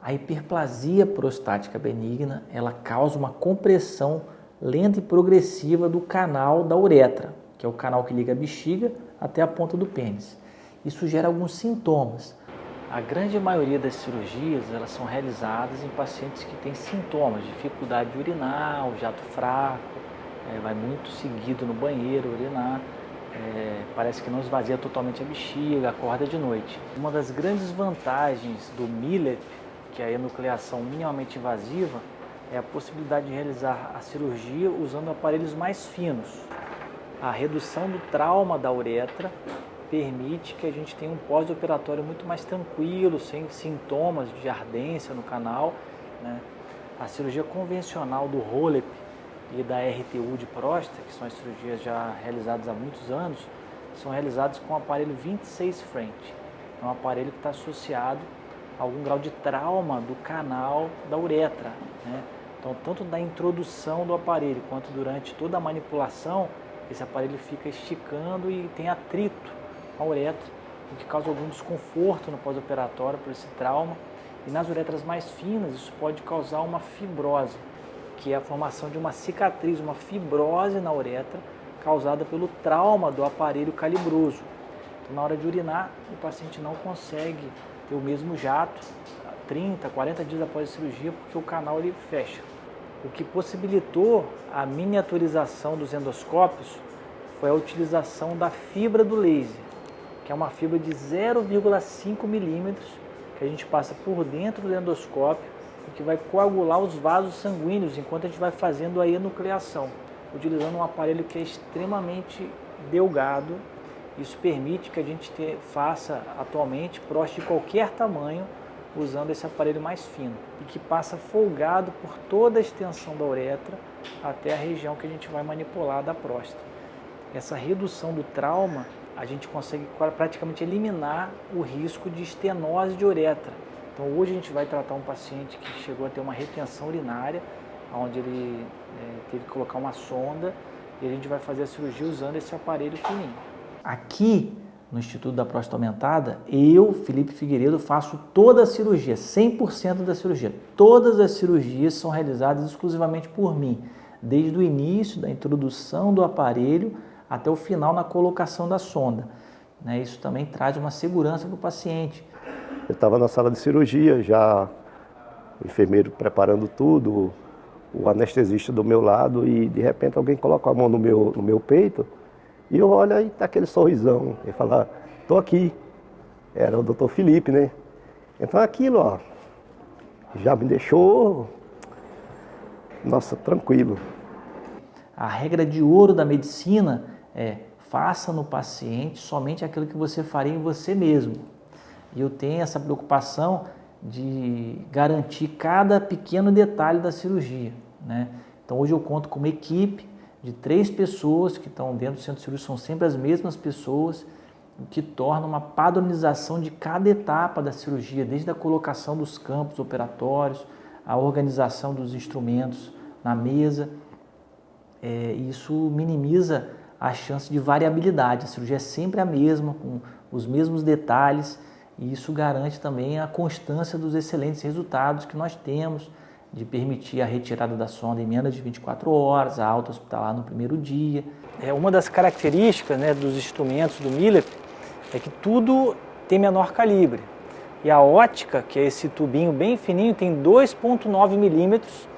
A hiperplasia prostática benigna, ela causa uma compressão lenta e progressiva do canal da uretra, que é o canal que liga a bexiga até a ponta do pênis. Isso gera alguns sintomas. A grande maioria das cirurgias, elas são realizadas em pacientes que têm sintomas, dificuldade de urinar, o jato fraco, vai muito seguido no banheiro urinar, parece que não esvazia totalmente a bexiga, acorda de noite. Uma das grandes vantagens do MILEP, que é a enucleação minimamente invasiva, é a possibilidade de realizar a cirurgia usando aparelhos mais finos. A redução do trauma da uretra permite que a gente tenha um pós-operatório muito mais tranquilo, sem sintomas de ardência no canal, né? A cirurgia convencional do ROLEP e da RTU de próstata, que são as cirurgias já realizadas há muitos anos, são realizadas com o aparelho 26 French. É um aparelho que está associado a algum grau de trauma do canal da uretra, né? Então, tanto da introdução do aparelho quanto durante toda a manipulação, esse aparelho fica esticando e tem atrito a uretra, o que causa algum desconforto no pós-operatório por esse trauma. E nas uretras mais finas, isso pode causar uma fibrose, que é a formação de uma cicatriz, uma fibrose na uretra, causada pelo trauma do aparelho calibroso. Então, na hora de urinar, o paciente não consegue ter o mesmo jato 30, 40 dias após a cirurgia, porque o canal ele fecha. O que possibilitou a miniaturização dos endoscópios foi a utilização da fibra do laser, que é uma fibra de 0,5 milímetros que a gente passa por dentro do endoscópio e que vai coagular os vasos sanguíneos enquanto a gente vai fazendo a enucleação, utilizando um aparelho que é extremamente delgado. Isso permite que a gente faça atualmente próstata de qualquer tamanho usando esse aparelho mais fino e que passa folgado por toda a extensão da uretra até a região que a gente vai manipular da próstata. Essa redução do trauma, a gente consegue praticamente eliminar o risco de estenose de uretra. Então hoje a gente vai tratar um paciente que chegou a ter uma retenção urinária, onde ele teve que colocar uma sonda, e a gente vai fazer a cirurgia usando esse aparelho fininho. Aqui no Instituto da Próstata Aumentada, eu, Felipe Figueiredo, faço toda a cirurgia, 100% da cirurgia. Todas as cirurgias são realizadas exclusivamente por mim, desde o início da introdução do aparelho até o final na colocação da sonda. Isso também traz uma segurança para o paciente. Eu estava na sala de cirurgia, já o enfermeiro preparando tudo, o anestesista do meu lado, e de repente alguém coloca a mão no meu peito, e eu olho e tá aquele sorrisão. Ele fala, tô aqui. Era o Dr. Felipe, né? Então aquilo, ó, já me deixou, nossa, tranquilo. A regra de ouro da medicina é: faça no paciente somente aquilo que você faria em você mesmo. E eu tenho essa preocupação de garantir cada pequeno detalhe da cirurgia, né? Então hoje eu conto com uma equipe de 3 pessoas que estão dentro do centro cirúrgico, são sempre as mesmas pessoas, o que torna uma padronização de cada etapa da cirurgia, desde a colocação dos campos operatórios, a organização dos instrumentos na mesa. Isso minimiza a chance de variabilidade. A cirurgia é sempre a mesma, com os mesmos detalhes, e isso garante também a constância dos excelentes resultados que nós temos, de permitir a retirada da sonda em menos de 24 horas, a alta hospitalar no primeiro dia. Uma das características, né, dos instrumentos do MILEP é que tudo tem menor calibre. E a ótica, que é esse tubinho bem fininho, tem 2,9 milímetros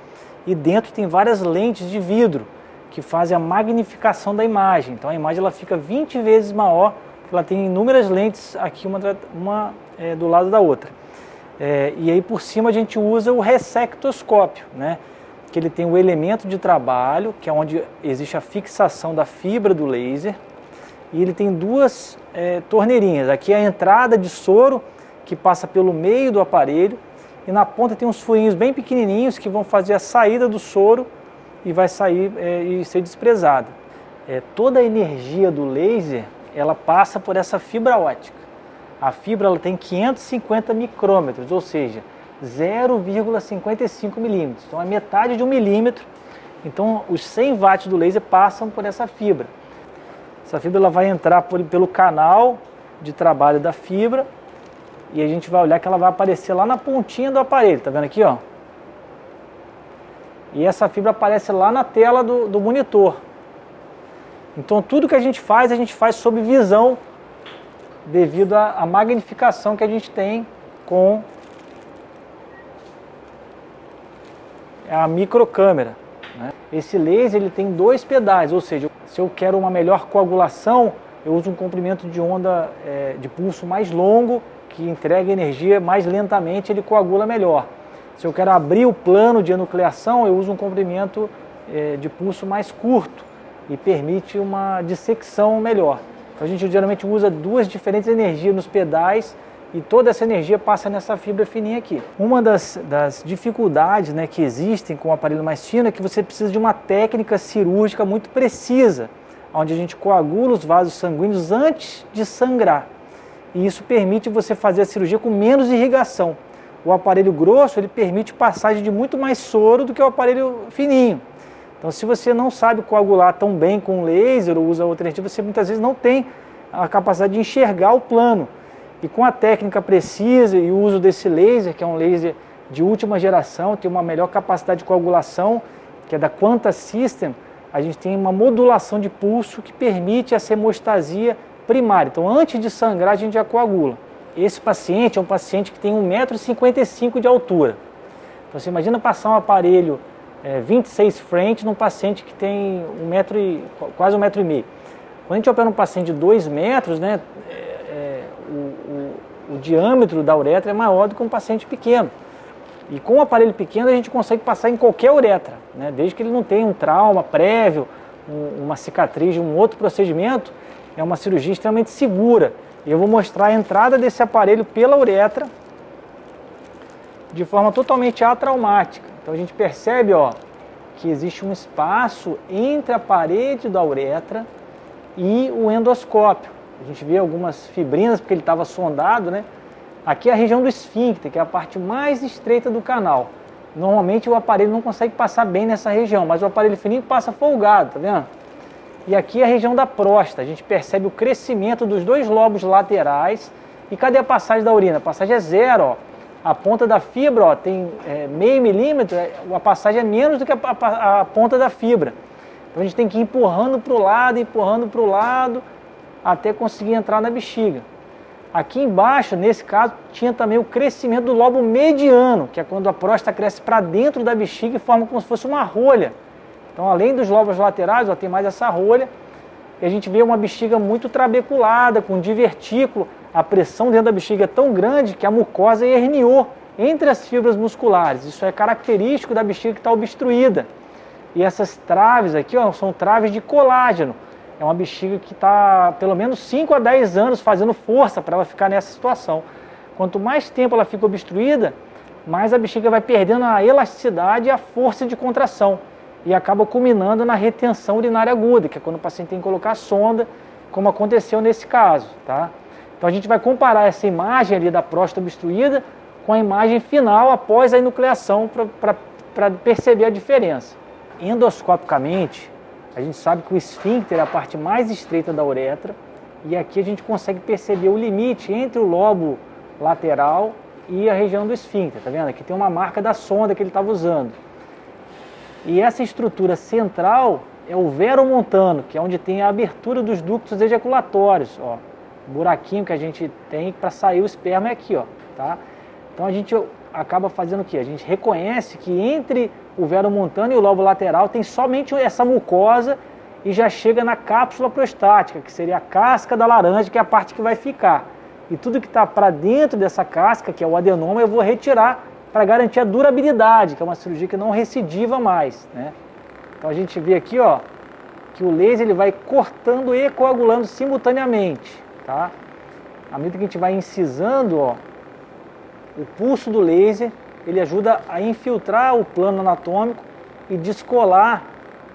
e dentro tem várias lentes de vidro que fazem a magnificação da imagem. Então a imagem ela fica 20 vezes maior, porque ela tem inúmeras lentes aqui, uma do lado da outra. E aí por cima a gente usa o ressectoscópio, né? Que ele tem o elemento de trabalho, que é onde existe a fixação da fibra do laser, e ele tem 2 torneirinhas. Aqui é a entrada de soro, que passa pelo meio do aparelho, e na ponta tem uns furinhos bem pequenininhos que vão fazer a saída do soro e vai sair e ser desprezada. Toda a energia do laser, ela passa por essa fibra óptica. A fibra ela tem 550 micrômetros, ou seja, 0,55 milímetros. Então é metade de 1 milímetro. Então os 100 watts do laser passam por essa fibra. Essa fibra ela vai entrar pelo canal de trabalho da fibra e a gente vai olhar que ela vai aparecer lá na pontinha do aparelho, tá vendo aqui, ó? E essa fibra aparece lá na tela do monitor. Então tudo que a gente faz sob visão, devido à magnificação que a gente tem com a microcâmera, né? Esse laser ele tem 2 pedais, ou seja, se eu quero uma melhor coagulação, eu uso um comprimento de onda de pulso mais longo, que entrega energia mais lentamente, ele coagula melhor. Se eu quero abrir o plano de enucleação, eu uso um comprimento de pulso mais curto e permite uma dissecção melhor. Então a gente geralmente usa 2 diferentes energias nos pedais e toda essa energia passa nessa fibra fininha aqui. Uma das dificuldades, né, que existem com o aparelho mais fino é que você precisa de uma técnica cirúrgica muito precisa, onde a gente coagula os vasos sanguíneos antes de sangrar. E isso permite você fazer a cirurgia com menos irrigação. O aparelho grosso ele permite passagem de muito mais soro do que o aparelho fininho. Então, se você não sabe coagular tão bem com laser ou usa outra energia, você muitas vezes não tem a capacidade de enxergar o plano. E com a técnica precisa e o uso desse laser, que é um laser de última geração, tem uma melhor capacidade de coagulação, que é da Quanta System, a gente tem uma modulação de pulso que permite essa hemostasia primária. Então, antes de sangrar, a gente já coagula. Esse paciente é um paciente que tem 1,55 m de altura. Então, você imagina passar um aparelho 26 frente num paciente que tem quase 1,5 m. Quando a gente opera um paciente de 2 metros, né, o diâmetro da uretra é maior do que um paciente pequeno. E com um aparelho pequeno a gente consegue passar em qualquer uretra, né, desde que ele não tenha um trauma prévio, uma cicatriz de um outro procedimento. É uma cirurgia extremamente segura. E eu vou mostrar a entrada desse aparelho pela uretra de forma totalmente atraumática. Então a gente percebe, ó, que existe um espaço entre a parede da uretra e o endoscópio. A gente vê algumas fibrinas porque ele estava sondado, né? Aqui é a região do esfíncter, que é a parte mais estreita do canal. Normalmente o aparelho não consegue passar bem nessa região, mas o aparelho fininho passa folgado, tá vendo? E aqui é a região da próstata. A gente percebe o crescimento dos 2 lobos laterais. E cadê a passagem da urina? A passagem é 0, ó. A ponta da fibra, ó, tem meio milímetro, a passagem é menos do que a ponta da fibra. Então a gente tem que ir empurrando para o lado, até conseguir entrar na bexiga. Aqui embaixo, nesse caso, tinha também o crescimento do lobo mediano, que é quando a próstata cresce para dentro da bexiga e forma como se fosse uma rolha. Então, além dos lobos laterais, ó, tem mais essa rolha. E a gente vê uma bexiga muito trabeculada, com divertículo. A pressão dentro da bexiga é tão grande que a mucosa herniou entre as fibras musculares. Isso é característico da bexiga que está obstruída. E essas traves aqui, ó, são traves de colágeno. É uma bexiga que está pelo menos 5 a 10 anos fazendo força para ela ficar nessa situação. Quanto mais tempo ela fica obstruída, mais a bexiga vai perdendo a elasticidade e a força de contração. E acaba culminando na retenção urinária aguda, que é quando o paciente tem que colocar a sonda, como aconteceu nesse caso, tá? Então a gente vai comparar essa imagem ali da próstata obstruída com a imagem final após a enucleação para perceber a diferença. Endoscopicamente, a gente sabe que o esfíncter é a parte mais estreita da uretra e aqui a gente consegue perceber o limite entre o lobo lateral e a região do esfíncter, tá vendo? Aqui tem uma marca da sonda que ele estava usando. E essa estrutura central é o veromontano, que é onde tem a abertura dos ductos ejaculatórios, ó. O buraquinho que a gente tem para sair o esperma é aqui, ó, tá? Então a gente acaba fazendo o quê? A gente reconhece que entre o veromontano e o lobo lateral tem somente essa mucosa e já chega na cápsula prostática, que seria a casca da laranja, que é a parte que vai ficar. E tudo que está para dentro dessa casca, que é o adenoma, eu vou retirar para garantir a durabilidade, que é uma cirurgia que não recidiva mais, né? Então a gente vê aqui, ó, que o laser ele vai cortando e coagulando simultaneamente, tá? À medida que a gente vai incisando, ó, o pulso do laser, ele ajuda a infiltrar o plano anatômico e descolar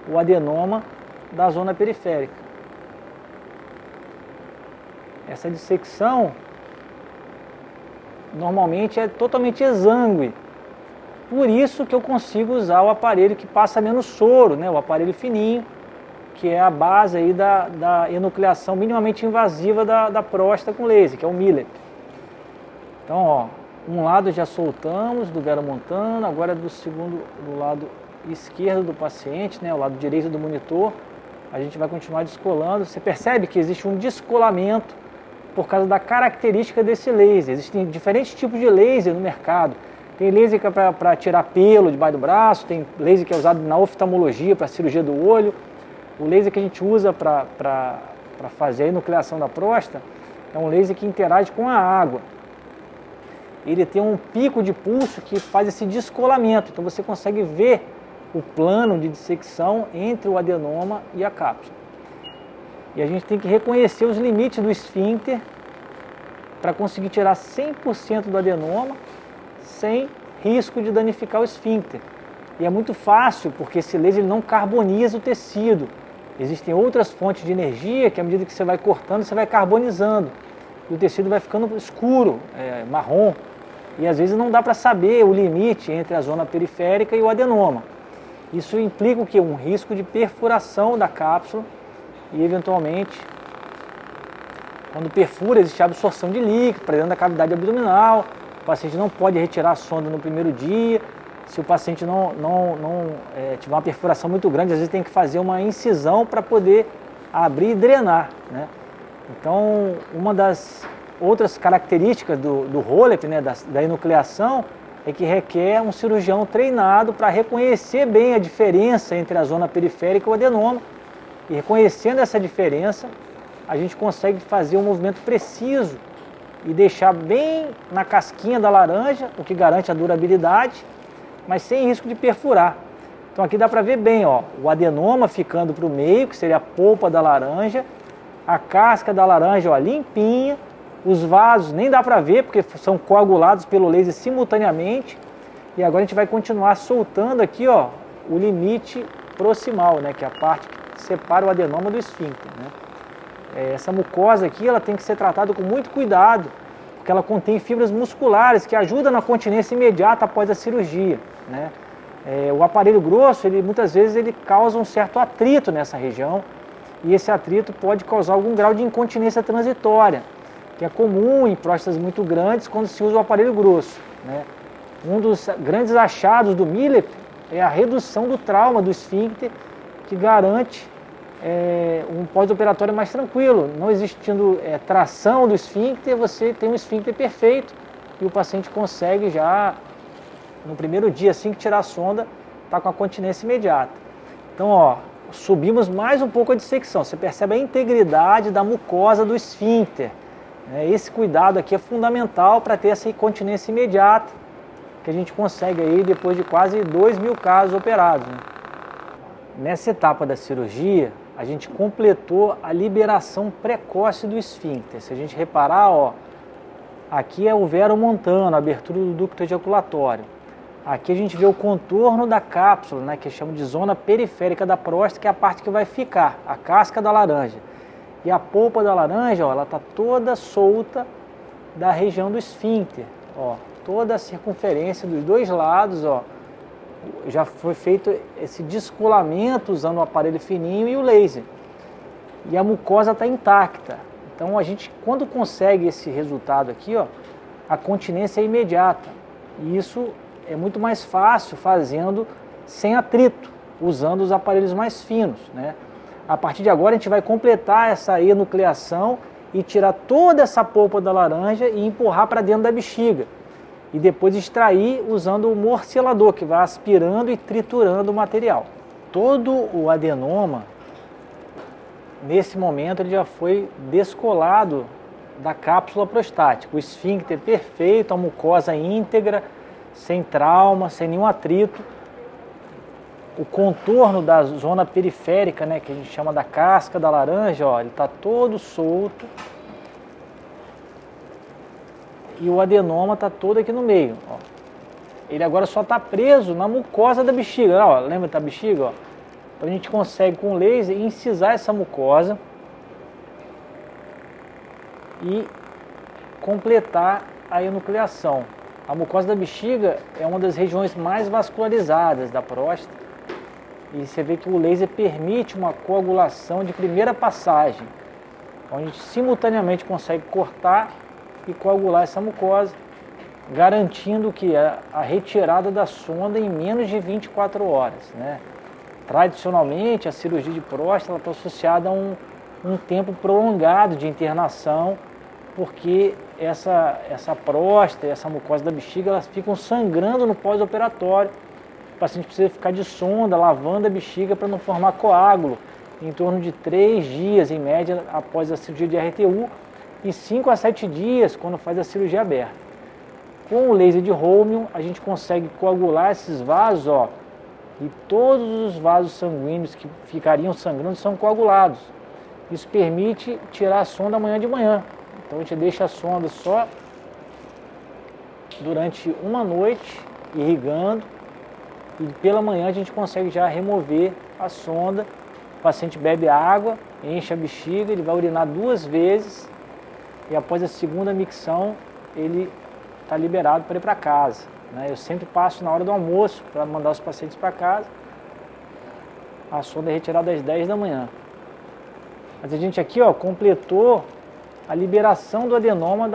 o adenoma da zona periférica. Essa dissecção normalmente é totalmente exângue. Por isso que eu consigo usar o aparelho que passa menos soro, né? O aparelho fininho, que é a base aí da enucleação minimamente invasiva da próstata com laser, que é o Miller. Então, ó, um lado já soltamos do veromontano, agora do lado esquerdo do paciente, né, o lado direito do monitor, a gente vai continuar descolando. Você percebe que existe um descolamento por causa da característica desse laser. Existem diferentes tipos de laser no mercado. Tem laser que é para tirar pelo debaixo do braço, tem laser que é usado na oftalmologia, para cirurgia do olho. O laser que a gente usa para fazer a enucleação da próstata é um laser que interage com a água. Ele tem um pico de pulso que faz esse descolamento, então você consegue ver o plano de dissecção entre o adenoma e a cápsula. E a gente tem que reconhecer os limites do esfíncter para conseguir tirar 100% do adenoma sem risco de danificar o esfíncter. E é muito fácil, porque esse laser ele não carboniza o tecido. Existem outras fontes de energia que, à medida que você vai cortando, você vai carbonizando. E o tecido vai ficando escuro, marrom. E às vezes não dá para saber o limite entre a zona periférica e o adenoma. Isso implica o quê? Um risco de perfuração da cápsula e, eventualmente, quando perfura, existe absorção de líquido para dentro da cavidade abdominal. O paciente não pode retirar a sonda no primeiro dia. Se o paciente não tiver uma perfuração muito grande, às vezes tem que fazer uma incisão para poder abrir e drenar, né? Então, uma das outras características do ROLEP, né, da enucleação, é que requer um cirurgião treinado para reconhecer bem a diferença entre a zona periférica e o adenoma. E reconhecendo essa diferença, a gente consegue fazer um movimento preciso e deixar bem na casquinha da laranja, o que garante a durabilidade, mas sem risco de perfurar. Então aqui dá para ver bem, ó, o adenoma ficando para o meio, que seria a polpa da laranja, a casca da laranja, ó, limpinha, os vasos nem dá para ver porque são coagulados pelo laser simultaneamente. E agora a gente vai continuar soltando aqui, ó, o limite proximal, né, que é a parte que separa o adenoma do esfíncter, né? Essa mucosa aqui, ela tem que ser tratada com muito cuidado, porque ela contém fibras musculares que ajudam na continência imediata após a cirurgia, né? O aparelho grosso, muitas vezes ele causa um certo atrito nessa região, e esse atrito pode causar algum grau de incontinência transitória, que é comum em próstatas muito grandes quando se usa o aparelho grosso, né? Um dos grandes achados do Millep é a redução do trauma do esfíncter, que garante um pós-operatório mais tranquilo. Não existindo tração do esfíncter, você tem um esfíncter perfeito e o paciente consegue já, no primeiro dia, assim que tirar a sonda, tá com a continência imediata. Então, ó, subimos mais um pouco a dissecção. Você percebe a integridade da mucosa do esfíncter. Esse cuidado aqui é fundamental para ter essa incontinência imediata, que a gente consegue aí depois de quase 2.000 casos operados, né? Nessa etapa da cirurgia, a gente completou a liberação precoce do esfíncter. Se a gente reparar, ó, aqui é o veromontano, a abertura do ducto ejaculatório. Aqui a gente vê o contorno da cápsula, né, que chama de zona periférica da próstata, que é a parte que vai ficar, a casca da laranja. E a polpa da laranja, ó, ela está toda solta da região do esfíncter, ó, toda a circunferência dos dois lados, ó, já foi feito esse descolamento usando o aparelho fininho e o laser. E a mucosa está intacta. Então a gente, quando consegue esse resultado aqui, ó, a continência é imediata. E isso é muito mais fácil fazendo sem atrito, usando os aparelhos mais finos, né? A partir de agora a gente vai completar essa enucleação e tirar toda essa polpa da laranja e empurrar para dentro da bexiga. E depois extrair usando o morcelador, que vai aspirando e triturando o material. Todo o adenoma, nesse momento, ele já foi descolado da cápsula prostática. O esfíncter perfeito, a mucosa íntegra, sem trauma, sem nenhum atrito. O contorno da zona periférica, né, que a gente chama da casca da laranja, ó, ele está todo solto. E o adenoma está todo aqui no meio, ó. Ele agora só está preso na mucosa da bexiga, ó. Lembra da bexiga, ó? Então a gente consegue com o laser incisar essa mucosa e completar a enucleação. A mucosa da bexiga é uma das regiões mais vascularizadas da próstata. E você vê que o laser permite uma coagulação de primeira passagem, onde a gente simultaneamente consegue cortar e coagular essa mucosa garantindo que a retirada da sonda em menos de 24 horas, né? Tradicionalmente, a cirurgia de próstata está associada a um tempo prolongado de internação, porque essa próstata, essa mucosa da bexiga, elas ficam sangrando no pós-operatório. O paciente precisa ficar de sonda, lavando a bexiga para não formar coágulo, em torno de 3 dias, em média, após a cirurgia de RTU, e 5 a 7 dias quando faz a cirurgia aberta. Com o laser de Holmium, a gente consegue coagular esses vasos, ó, e todos os vasos sanguíneos que ficariam sangrando são coagulados. Isso permite tirar a sonda amanhã de manhã. Então a gente deixa a sonda só durante uma noite, irrigando, e pela manhã a gente consegue já remover a sonda. O paciente bebe água, enche a bexiga, ele vai urinar 2 vezes, e após a segunda micção ele está liberado para ir para casa, né? Eu sempre passo na hora do almoço para mandar os pacientes para casa. A sonda é retirada às 10 da manhã. Mas a gente aqui, ó, completou a liberação do adenoma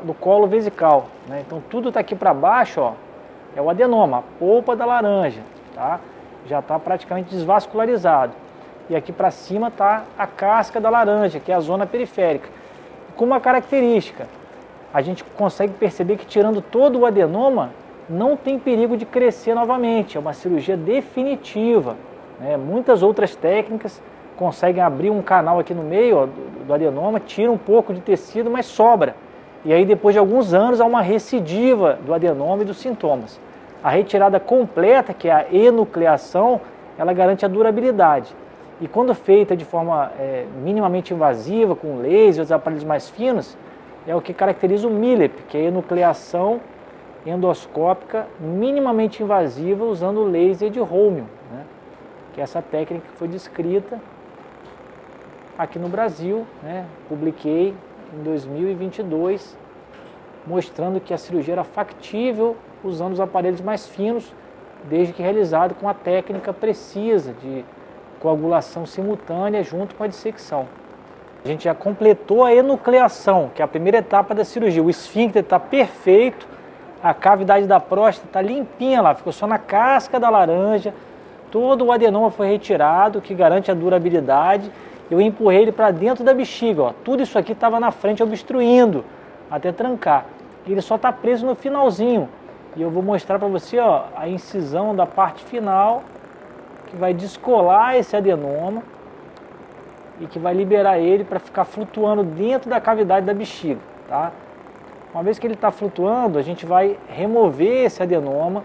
do colo vesical, né? Então tudo está aqui para baixo, ó, é o adenoma, a polpa da laranja, tá? Já está praticamente desvascularizado. E aqui para cima está a casca da laranja, que é a zona periférica. Com uma característica, a gente consegue perceber que tirando todo o adenoma, não tem perigo de crescer novamente. É uma cirurgia definitiva, né? Muitas outras técnicas conseguem abrir um canal aqui no meio, ó, do adenoma, tira um pouco de tecido, mas sobra. E aí depois de alguns anos há uma recidiva do adenoma e dos sintomas. A retirada completa, que é a enucleação, ela garante a durabilidade. E quando feita de forma minimamente invasiva, com laser e os aparelhos mais finos, é o que caracteriza o MILEP, que é a enucleação endoscópica minimamente invasiva usando o laser de Holmium, né? Que é essa técnica que foi descrita aqui no Brasil, né? Publiquei em 2022, mostrando que a cirurgia era factível usando os aparelhos mais finos, desde que realizado com a técnica precisa de coagulação simultânea junto com a dissecção. A gente já completou a enucleação, que é a primeira etapa da cirurgia. O esfíncter está perfeito, a cavidade da próstata está limpinha lá, ficou só na casca da laranja, todo o adenoma foi retirado, que garante a durabilidade. Eu empurrei ele para dentro da bexiga, ó. Tudo isso aqui estava na frente obstruindo, até trancar. Ele só está preso no finalzinho. E eu vou mostrar para você, ó, a incisão da parte final, que vai descolar esse adenoma e que vai liberar ele para ficar flutuando dentro da cavidade da bexiga, tá? Uma vez que ele está flutuando, a gente vai remover esse adenoma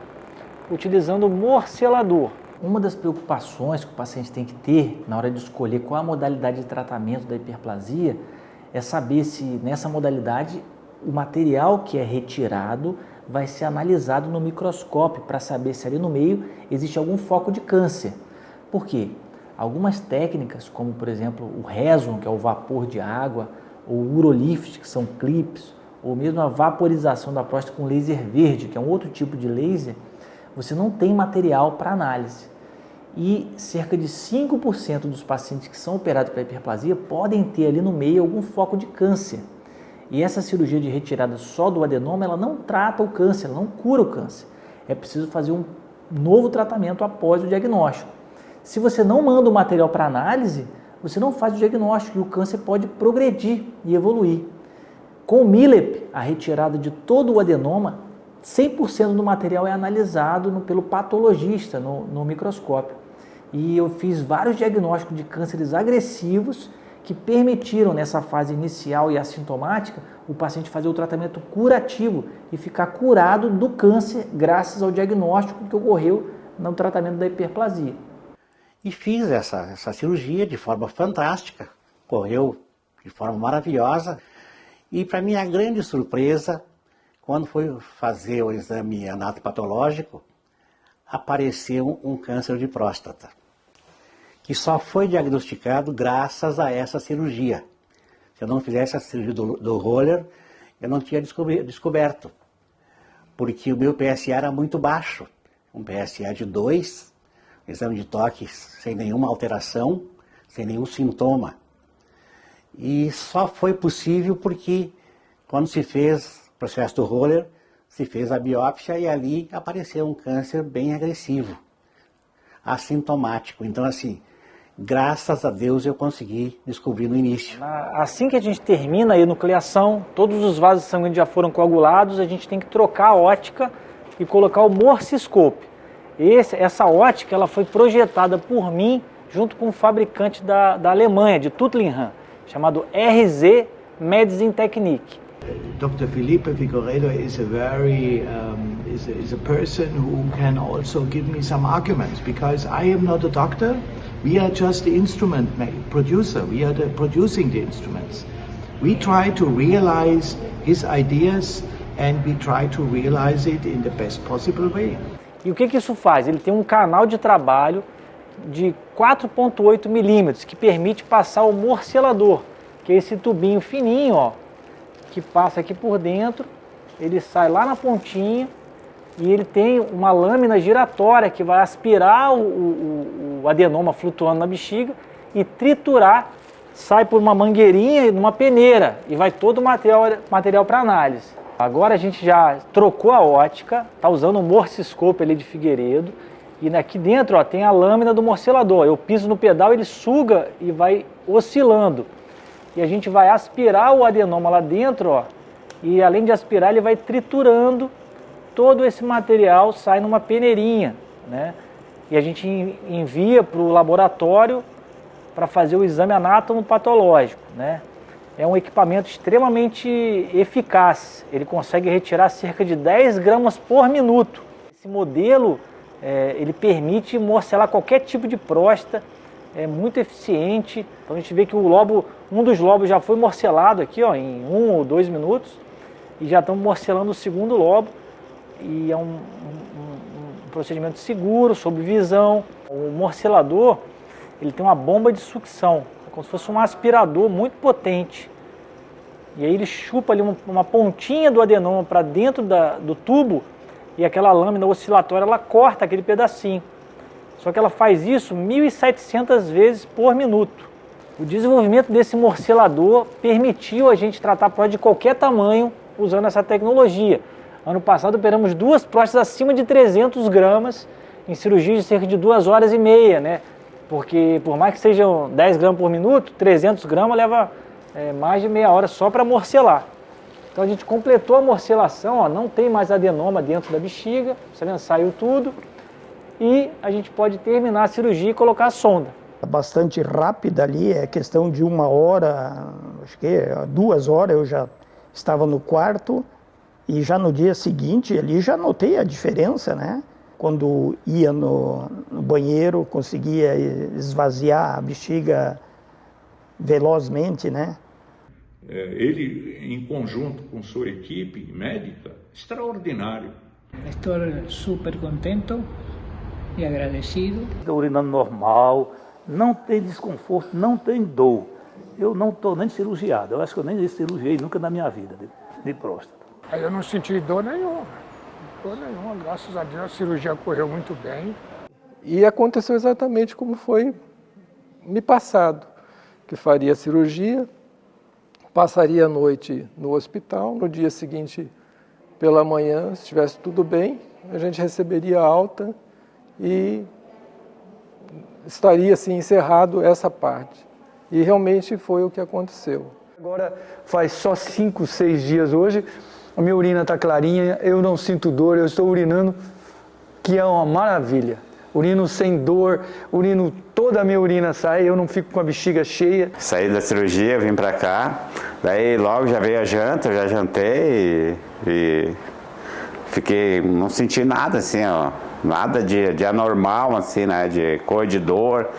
utilizando o morcelador. Uma das preocupações que o paciente tem que ter na hora de escolher qual a modalidade de tratamento da hiperplasia é saber se nessa modalidade o material que é retirado vai ser analisado no microscópio para saber se ali no meio existe algum foco de câncer. Por quê? Algumas técnicas, como por exemplo o Reson, que é o vapor de água, ou o Urolift, que são clips, ou mesmo a vaporização da próstata com laser verde, que é um outro tipo de laser, você não tem material para análise. E cerca de 5% dos pacientes que são operados para hiperplasia podem ter ali no meio algum foco de câncer. E essa cirurgia de retirada só do adenoma, ela não trata o câncer, ela não cura o câncer. É preciso fazer um novo tratamento após o diagnóstico. Se você não manda o material para análise, você não faz o diagnóstico e o câncer pode progredir e evoluir. Com o MILEP, a retirada de todo o adenoma, 100% do material é analisado pelo patologista no microscópio. E eu fiz vários diagnósticos de cânceres agressivos que permitiram, nessa fase inicial e assintomática, o paciente fazer o tratamento curativo e ficar curado do câncer graças ao diagnóstico que ocorreu no tratamento da hiperplasia. E fiz essa cirurgia de forma fantástica, correu de forma maravilhosa. E para minha grande surpresa, quando foi fazer o exame anatopatológico, apareceu um câncer de próstata, que só foi diagnosticado graças a essa cirurgia. Se eu não fizesse a cirurgia do roller, eu não tinha descoberto, porque o meu PSA era muito baixo, um PSA de 2, exame de toque sem nenhuma alteração, sem nenhum sintoma. E só foi possível porque, quando se fez processo do roller, se fez a biópsia e ali apareceu um câncer bem agressivo, assintomático. Então, assim, graças a Deus eu consegui descobrir no início. Assim que a gente termina a enucleação, todos os vasos sanguíneos já foram coagulados, a gente tem que trocar a ótica e colocar o morciscope. Essa ótica ela foi projetada por mim junto com um fabricante da Alemanha, de Tuttlingen, chamado RZ Medicine Technique. Dr. Felipe Figueiredo is a person who can also give me some arguments, because I am not a doctor. We are just the instrument producer. We are producing the instruments. We try to realize his ideas and we try to realize it in the best possible way. E o que isso faz? Ele tem um canal de trabalho de 4,8 milímetros que permite passar o morcelador, que é esse tubinho fininho, ó, que passa aqui por dentro, ele sai lá na pontinha e ele tem uma lâmina giratória que vai aspirar o adenoma flutuando na bexiga e triturar, sai por uma mangueirinha e numa peneira e vai todo o material para análise. Agora a gente já trocou a ótica, está usando o morciscope ali de Figueiredo e aqui dentro ó, tem a lâmina do morcelador. Eu piso no pedal, ele suga e vai oscilando. E a gente vai aspirar o adenoma lá dentro, ó, e além de aspirar, ele vai triturando todo esse material, sai numa peneirinha, né? E a gente envia para o laboratório para fazer o exame anátomo-patológico, né? É um equipamento extremamente eficaz, ele consegue retirar cerca de 10 gramas por minuto. Esse modelo, ele permite morcelar qualquer tipo de próstata, é muito eficiente. Então a gente vê que um dos lobos já foi morcelado aqui, ó, em 1 ou 2 minutos e já estamos morcelando o segundo lobo e é um procedimento seguro, sob visão. O morcelador ele tem uma bomba de sucção, é como se fosse um aspirador muito potente e aí ele chupa ali uma pontinha do adenoma para dentro do tubo e aquela lâmina oscilatória ela corta aquele pedacinho. Só que ela faz isso 1.700 vezes por minuto. O desenvolvimento desse morcelador permitiu a gente tratar próstata de qualquer tamanho usando essa tecnologia. Ano passado operamos 2 próstatas acima de 300 gramas em cirurgia de cerca de 2 horas e meia, né? Porque por mais que sejam 10 gramas por minuto, 300 gramas leva mais de meia hora só para morcelar. Então a gente completou a morcelação, ó, não tem mais adenoma dentro da bexiga, você vê, saiu tudo. E a gente pode terminar a cirurgia e colocar a sonda. Bastante rápida ali, é questão de 1 hora, acho que 2 horas eu já estava no quarto e já no dia seguinte ali já notei a diferença, né? Quando ia no banheiro, conseguia esvaziar a bexiga velozmente, né? Ele, em conjunto com sua equipe médica, extraordinário. Estou super contente e agradecido. Estou urinando normal, não tem desconforto, não tem dor. Eu não estou nem cirurgiado, eu acho que eu nem cirurgiei nunca na minha vida de próstata. Eu não senti dor nenhuma, graças a Deus a cirurgia correu muito bem. E aconteceu exatamente como foi me passado, que faria a cirurgia, passaria a noite no hospital, no dia seguinte pela manhã, se estivesse tudo bem, a gente receberia alta e estaria assim encerrado essa parte. E realmente foi o que aconteceu. Agora faz só 5, 6 dias hoje, a minha urina está clarinha, eu não sinto dor, eu estou urinando, que é uma maravilha. Urino sem dor, toda a minha urina sai, eu não fico com a bexiga cheia. Saí da cirurgia, vim pra cá, daí logo já veio a janta, eu já jantei e fiquei, não senti nada assim, ó, nada de anormal assim, né, de cor de dor,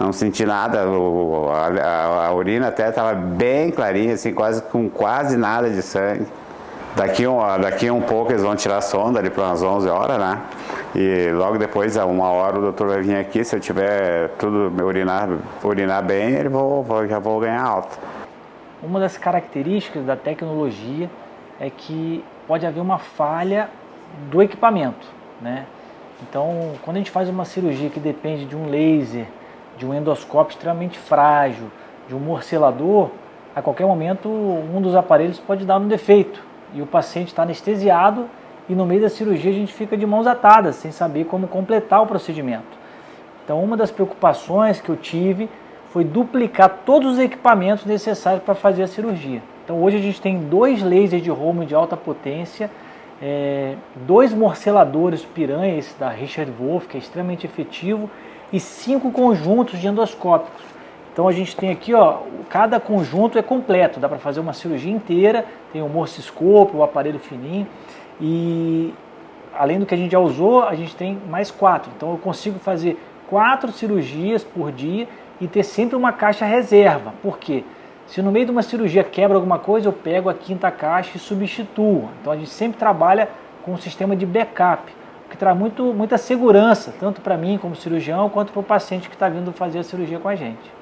não senti nada, a urina até estava bem clarinha, assim, com quase nada de sangue. Daqui um pouco eles vão tirar a sonda ali para umas 11 horas, né? E logo depois, a 1 hora, o doutor vai vir aqui, se eu tiver tudo urinar bem, já vou ganhar alta. Uma das características da tecnologia é que pode haver uma falha do equipamento, né? Então, quando a gente faz uma cirurgia que depende de um laser, de um endoscópio extremamente frágil, de um morcelador, a qualquer momento um dos aparelhos pode dar um defeito. e o paciente está anestesiado e no meio da cirurgia a gente fica de mãos atadas, sem saber como completar o procedimento. Então uma das preocupações que eu tive foi duplicar todos os equipamentos necessários para fazer a cirurgia. Então hoje a gente tem 2 lasers de Rohmund de alta potência, 2 morceladores piranha, esse da Richard Wolf, que é extremamente efetivo, e 5 conjuntos de endoscópicos. Então a gente tem aqui, ó, cada conjunto é completo, dá para fazer uma cirurgia inteira, tem o morciscópio, o aparelho fininho, e além do que a gente já usou, a gente tem mais 4. Então eu consigo fazer 4 cirurgias por dia e ter sempre uma caixa reserva. Por quê? Se no meio de uma cirurgia quebra alguma coisa, eu pego a 5ª caixa e substituo. Então a gente sempre trabalha com um sistema de backup, que traz muita segurança, tanto para mim como cirurgião, quanto para o paciente que está vindo fazer a cirurgia com a gente.